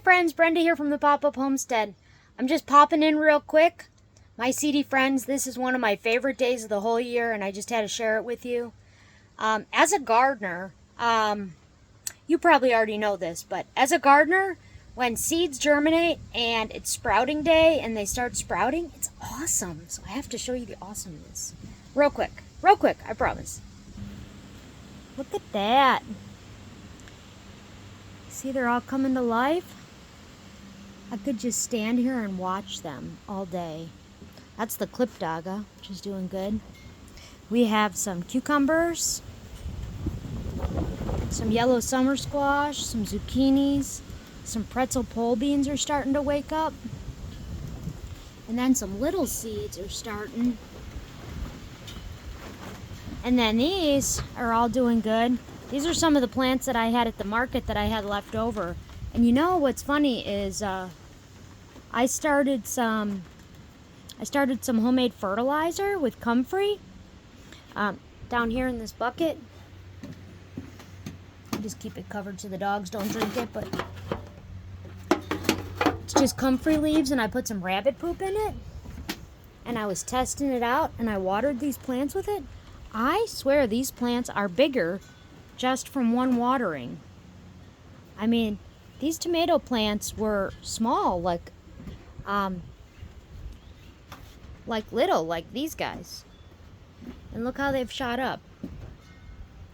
friends, Brenda here from the Pop-Up Homestead. I'm just popping in real quick. My seedy friends, this is one of my favorite days of the whole year, and I just had to share it with you. As a gardener, you probably already know this, but as a gardener, when seeds germinate and it's sprouting day and they start sprouting, it's awesome. So I have to show you the awesomeness. Real quick, I promise. Look at that. See, they're all coming to life. I could just stand here and watch them all day. That's the Clipdaga, which is doing good. We have some cucumbers, some yellow summer squash, some zucchinis, some pretzel pole beans are starting to wake up. And then some little seeds are starting. And then these are all doing good. These are some of the plants that I had at the market that I had left over. And you know what's funny is I started some homemade fertilizer with Comfrey down here in this bucket. I just keep it covered so the dogs don't drink it, but it's just Comfrey leaves, and I put some rabbit poop in it. And I was testing it out, and I watered these plants with it. I swear these plants are bigger just from one watering. I mean, these tomato plants were small, like little, like these guys. And look how they've shot up.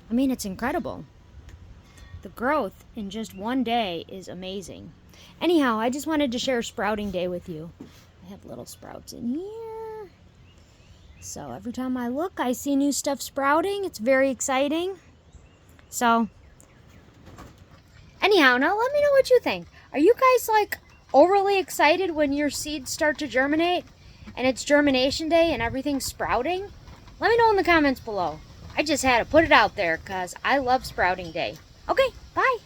I mean, it's incredible. The growth in just one day is amazing. Anyhow, I just wanted to share Sprouting Day with you. I have little sprouts in here. So every time I look, I see new stuff sprouting. It's very exciting. So, anyhow, now let me know what you think. Are you guys like overly excited when your seeds start to germinate and it's germination day and everything's sprouting? Let me know in the comments below. I just had to put it out there because I love Sprouting Day. Okay, bye.